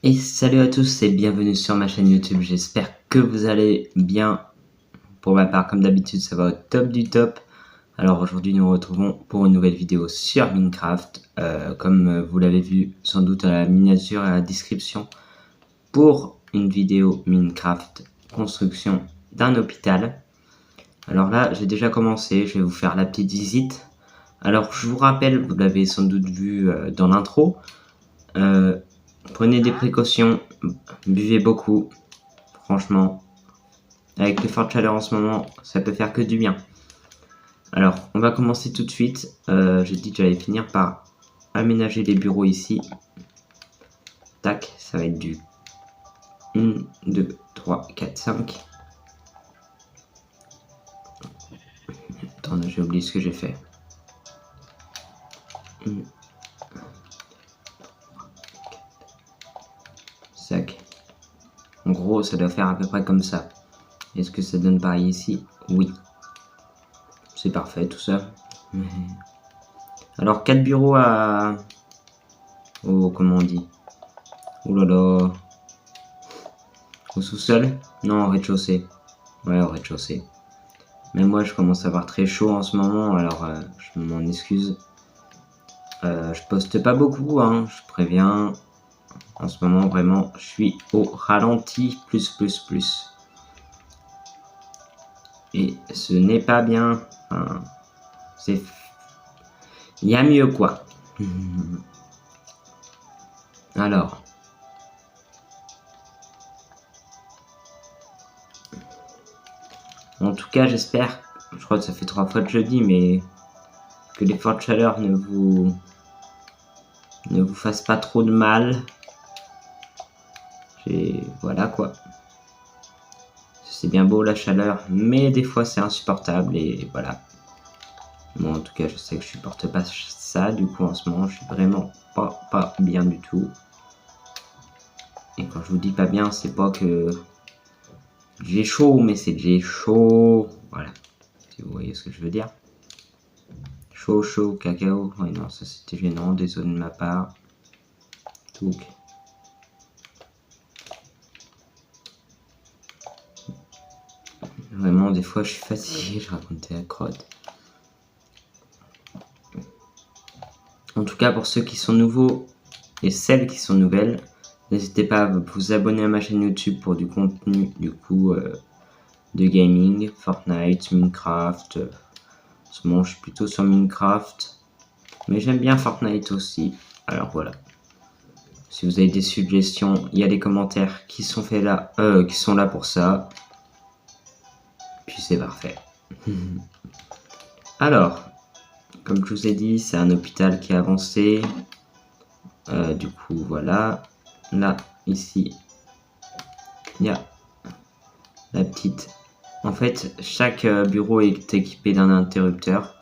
Et salut à tous et bienvenue sur ma chaîne YouTube, j'espère que vous allez bien. Pour ma part, comme d'habitude, ça va au top du top. Alors aujourd'hui, nous nous retrouvons pour une nouvelle vidéo sur Minecraft. Comme vous l'avez vu sans doute à la miniature et à la description, pour une vidéo Minecraft construction d'un hôpital. Alors là, j'ai déjà commencé, je vais vous faire la petite visite. Alors je vous rappelle, vous l'avez sans doute vu dans l'intro, prenez des précautions, buvez beaucoup, franchement, avec les fortes chaleurs en ce moment, ça peut faire que du bien. Alors, on va commencer tout de suite. J'ai dit que j'allais finir par aménager les bureaux ici. Tac, ça va être du 1, 2, 3, 4, 5. Attends, j'ai oublié ce que j'ai fait. Sac. En gros, ça doit faire à peu près comme ça. Est-ce que ça donne pareil ici? Oui. C'est parfait tout ça. Alors 4 bureaux à... Oh, comment on dit? Oh là là. Au sous-sol? Non, au rez-de-chaussée. Ouais, au rez-de-chaussée. Mais moi, je commence à avoir très chaud en ce moment, alors je m'en excuse. Je poste pas beaucoup, hein, je préviens. En ce moment, vraiment, je suis au ralenti, plus. Et ce n'est pas bien. Enfin, c'est... Il y a mieux, quoi. Alors. En tout cas, j'espère, je crois que ça fait 3 fois que je le dis, mais que les fortes chaleurs ne vous fassent pas trop de mal. Et voilà, quoi. C'est bien beau la chaleur, mais des fois c'est insupportable et voilà. Moi en tout cas je sais que je supporte pas ça, du coup en ce moment je suis vraiment pas bien du tout. Et quand je vous dis pas bien, c'est pas que j'ai chaud, mais c'est que j'ai chaud. Voilà, si vous voyez ce que je veux dire. Chaud, cacao. Ouais non, ça c'était gênant, désolé de ma part. Donc. Vraiment, des fois je suis fatigué, je racontais la crotte. En tout cas, pour ceux qui sont nouveaux et celles qui sont nouvelles, n'hésitez pas à vous abonner à ma chaîne YouTube pour du contenu du coup de gaming, Fortnite, Minecraft. En ce moment, je suis plutôt sur Minecraft, mais j'aime bien Fortnite aussi. Alors voilà. Si vous avez des suggestions, il y a des commentaires qui sont faits là, qui sont là pour ça. Puis c'est parfait. Alors, comme je vous ai dit, c'est un hôpital qui est avancé. Du coup, voilà. Là, ici, il y a la petite... En fait, chaque bureau est équipé d'un interrupteur.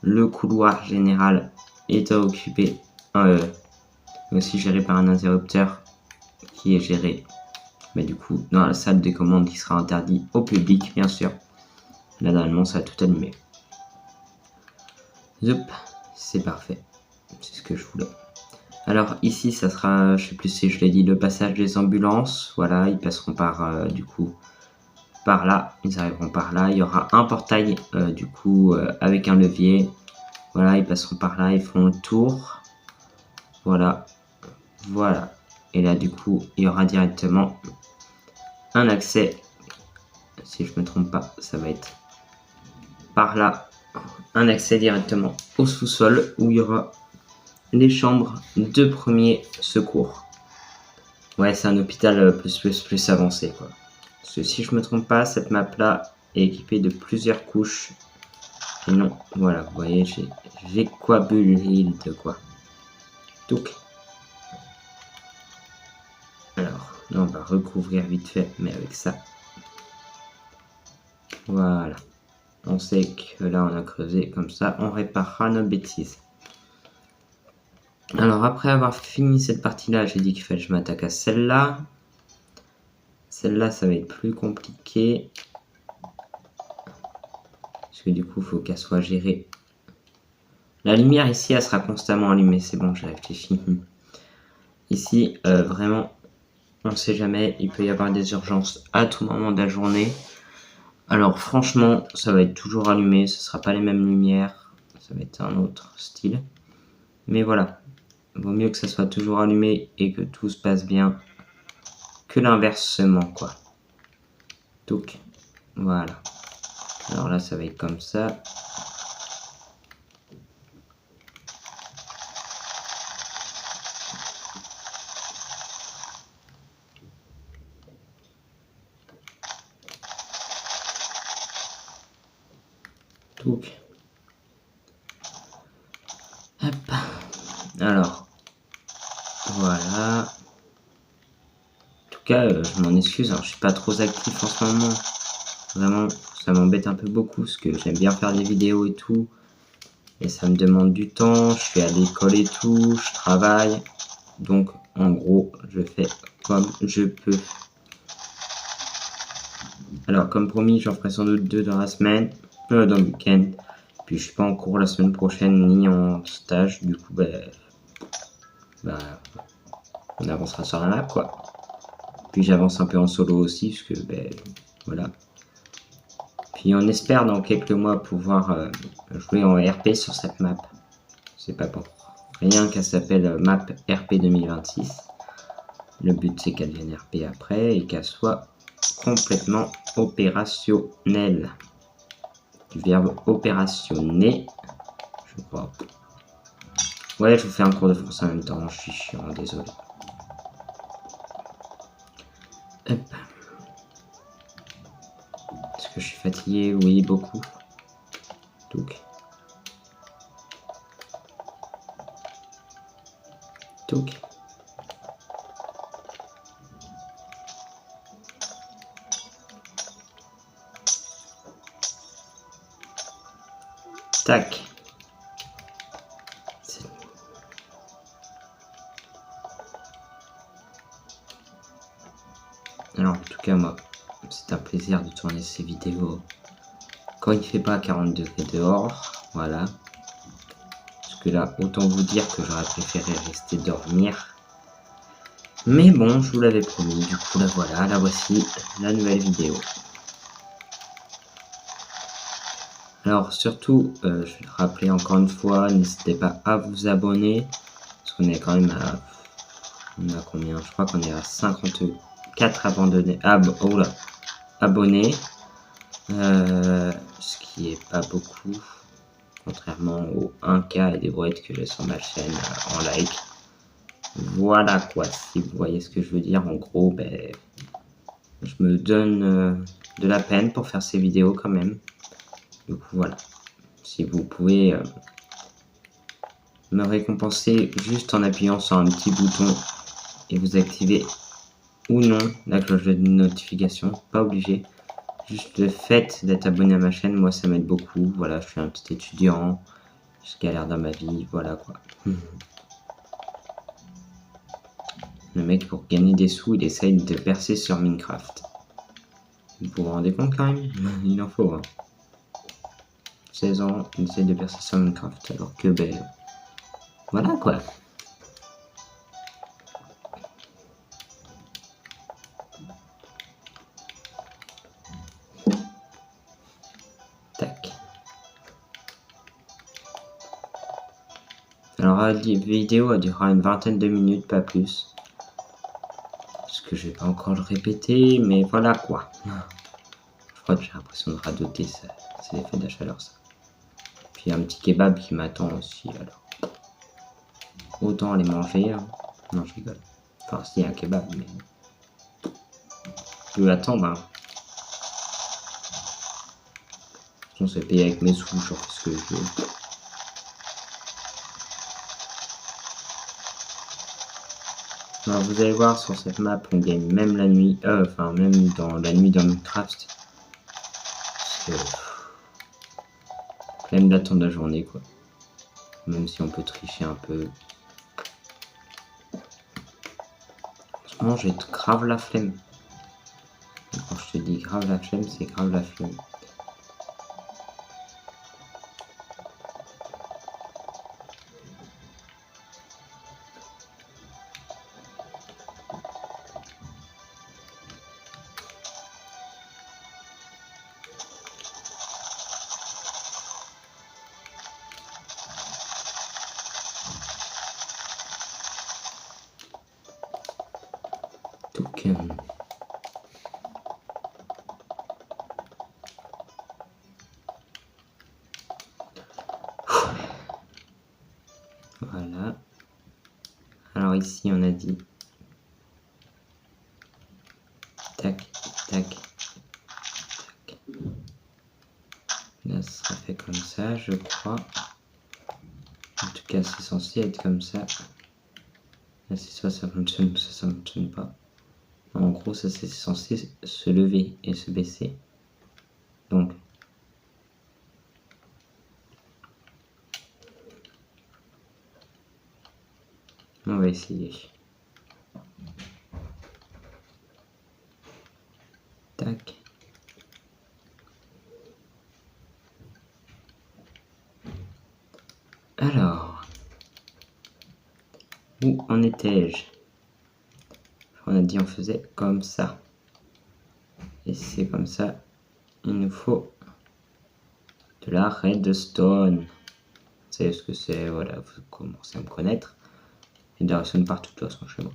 Le couloir général est occupé, aussi géré par un interrupteur qui est géré, mais du coup, dans la salle des commandes qui sera interdit au public, bien sûr. Là, normalement, ça a tout allumé. Zoup, c'est parfait. C'est ce que je voulais. Alors ici, ça sera, je sais plus si je l'ai dit, le passage des ambulances. Voilà, ils passeront par, du coup, par là. Ils arriveront par là. Il y aura un portail, du coup, avec un levier. Voilà, ils passeront par là, ils feront le tour. Voilà. Voilà. Et là, du coup, il y aura directement un accès. Si je me trompe pas, ça va être par là. Un accès directement au sous-sol où il y aura les chambres de premier secours. Ouais, c'est un hôpital plus avancé, quoi. Parce que si je me trompe pas, cette map-là est équipée de plusieurs couches. Et non, voilà, vous voyez, j'ai quoi bulle de quoi. Donc, alors, là, on va recouvrir vite fait, mais avec ça. Voilà. On sait que là, on a creusé comme ça, on réparera nos bêtises. Alors, après avoir fini cette partie-là, j'ai dit qu'il fallait que je m'attaque à celle-là. Celle-là, ça va être plus compliqué. Parce que du coup, il faut qu'elle soit gérée. La lumière ici, elle sera constamment allumée. C'est bon, j'ai réfléchi. Ici, vraiment, On sait jamais, il peut y avoir des urgences à tout moment de la journée. Alors franchement, ça va être toujours allumé, ce sera pas les mêmes lumières, ça va être un autre style. Mais voilà, vaut mieux que ça soit toujours allumé et que tout se passe bien que l'inversement, quoi. Donc, voilà. Alors là, ça va être comme ça. Donc, hop. Alors, voilà. En tout cas, je m'en excuse, hein, je suis pas trop actif en ce moment. Vraiment, ça m'embête un peu beaucoup parce que j'aime bien faire des vidéos et tout. Et ça me demande du temps, je suis à l'école et tout, je travaille. Donc, en gros, je fais comme je peux. Alors, comme promis, j'en ferai sans doute 2 dans la semaine, dans le week-end. Puis, je suis pas en cours la semaine prochaine ni en stage. Du coup, on avancera sur la map, quoi. Puis, j'avance un peu en solo aussi, parce que, voilà. Puis, on espère dans quelques mois pouvoir jouer en RP sur cette map. C'est pas pour rien qu'elle s'appelle map RP 2026. Le but, c'est qu'elle devienne RP après et qu'elle soit complètement opérationnelle. Du verbe opérationner, je crois. Ouais, je vous fais un cours de français en même temps, je suis chiant, désolé. Hop. Est-ce que je suis fatigué? Oui, beaucoup. Donc. Donc. Tac. Alors, en tout cas, moi, c'est un plaisir de tourner ces vidéos quand il ne fait pas 40 degrés dehors. Voilà. Parce que là, autant vous dire que j'aurais préféré rester dormir. Mais bon, je vous l'avais promis. Du coup, la voici, la nouvelle vidéo. Alors surtout, je vais le rappeler encore une fois, n'hésitez pas à vous abonner. Parce qu'on est quand même à... On a combien? Je crois qu'on est à 54 abandonnés. Abonnés. Ce qui est pas beaucoup. Contrairement aux 1K et des brouettes que j'ai sur ma chaîne en like. Voilà quoi, si vous voyez ce que je veux dire. En gros, je me donne de la peine pour faire ces vidéos quand même. Du coup, voilà. Si vous pouvez me récompenser juste en appuyant sur un petit bouton et vous activez ou non la cloche de notification, pas obligé. Juste le fait d'être abonné à ma chaîne, moi ça m'aide beaucoup. Voilà, je suis un petit étudiant, je galère dans ma vie, voilà quoi. Le mec pour gagner des sous, il essaye de percer sur Minecraft. Vous vous rendez compte quand même? Il en faut, hein. 16 ans, il essaye de percer sur Minecraft alors que voilà quoi. Tac. Alors la vidéo elle durera une vingtaine de minutes, pas plus. Parce que je vais pas encore le répéter, mais voilà quoi. Je crois que j'ai l'impression de radoter, c'est l'effet de la chaleur ça. Puis un petit kebab qui m'attend aussi alors. Autant aller manger, hein. Non je rigole. Enfin si un kebab mais... Je peux attendre hein. On se paye avec mes sous, je fais ce que je veux. Alors vous allez voir sur cette map on gagne même la nuit, enfin même dans la nuit dans Minecraft. Parce que flemme d'attendre la journée quoi. Même si on peut tricher un peu. En ce moment j'ai grave la flemme. Et quand je te dis grave la flemme, c'est grave la flemme. Voilà. Alors ici on a dit tac, tac, tac. Là ça sera fait comme ça, je crois. En tout cas c'est censé être comme ça. Là c'est soit ça fonctionne, soit ça fonctionne pas. En gros ça c'est censé se lever et se baisser. Donc on va essayer. Tac. Alors, où en étais-je? On a dit on faisait comme ça. Et si c'est comme ça, il nous faut de la redstone. Vous savez ce que c'est, voilà, vous commencez à me connaître. Il y a de la redstone partout de toute façon chez moi.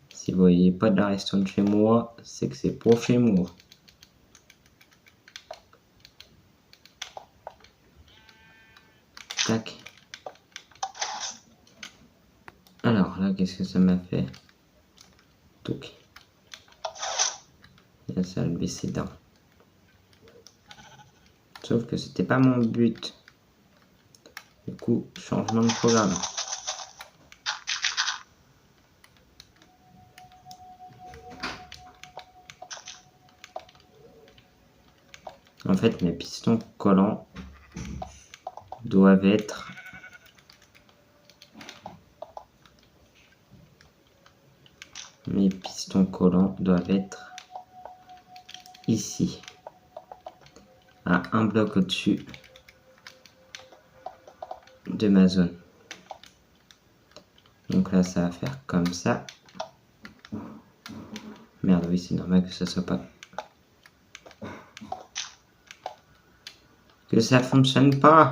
Si vous voyez pas de la redstone chez moi, c'est que c'est pour chez moi. Tac. Alors là, qu'est-ce que ça m'a fait? Touc. Là, ça a le baissé d'un. Sauf que c'était pas mon but. Du coup, changement de programme. En fait, mes pistons collants doivent être ici, à un bloc au-dessus de ma zone. Donc là, ça va faire comme ça. Merde, oui, c'est normal que ça soit pas... Que ça fonctionne pas.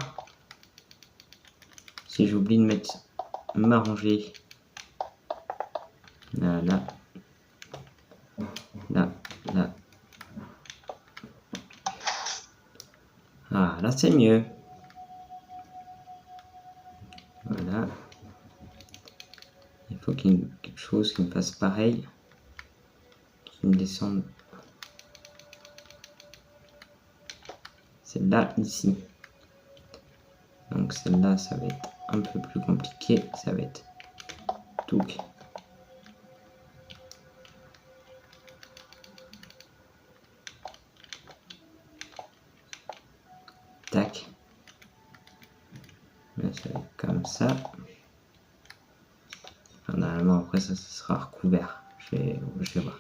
Si j'oublie de mettre ma rangée. Là, là. Là, là. Ah, là, c'est mieux. Voilà. Il faut qu'il y ait quelque chose qui me fasse pareil. Qui me descende. Celle-là, ici. Donc celle-là, ça va être un peu plus compliqué. Ça va être touc. Tac. Là, ça va être comme ça. Enfin, normalement, après, ça sera recouvert. Je vais voir.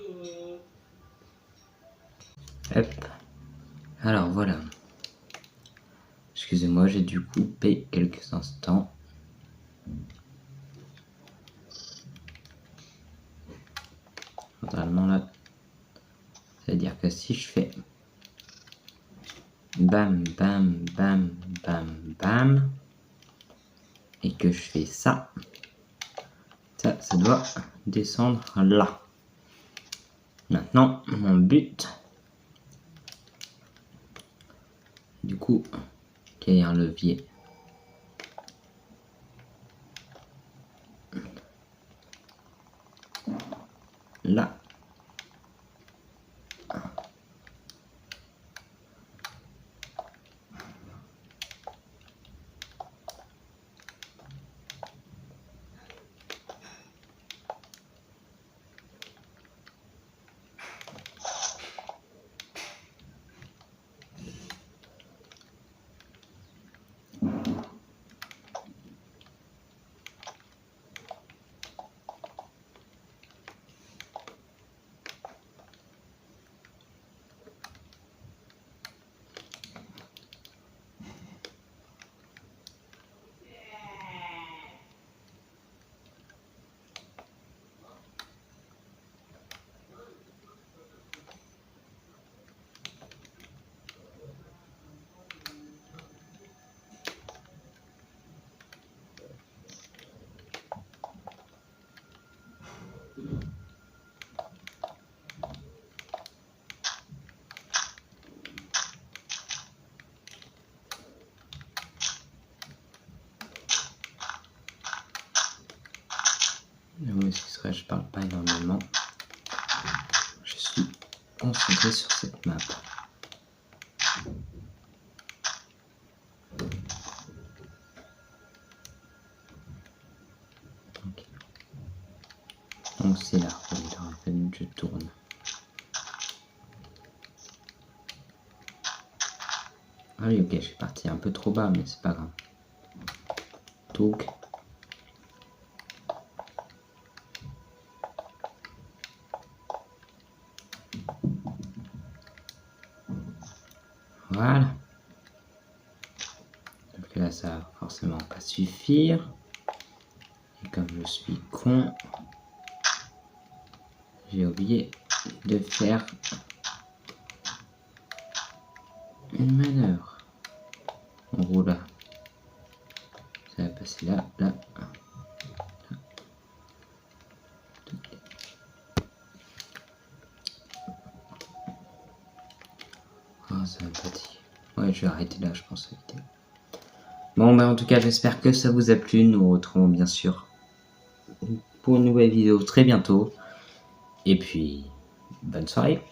Hop. Alors, voilà. Excusez-moi, j'ai dû couper quelques instants. Normalement, là, c'est-à-dire que si je fais bam, bam, bam, bam, bam, et que je fais ça, ça doit descendre là. Maintenant, mon but, du coup, qu'il y ait un levier. Là. je parle pas énormément. Je suis concentré sur cette map. Okay. Donc c'est là, je tourne. Ah oui, ok, je suis parti un peu trop bas, mais c'est pas grave. Touk. Voilà. Donc là, ça va forcément pas suffire. Et comme je suis con, j'ai oublié de faire une manœuvre. En gros là, ça va passer là, là. Oh, ça va pas dit. Ouais, je vais arrêter là, je pense, la vidéo. Bon, en tout cas, j'espère que ça vous a plu. Nous nous retrouvons bien sûr pour une nouvelle vidéo très bientôt. Et puis, bonne soirée.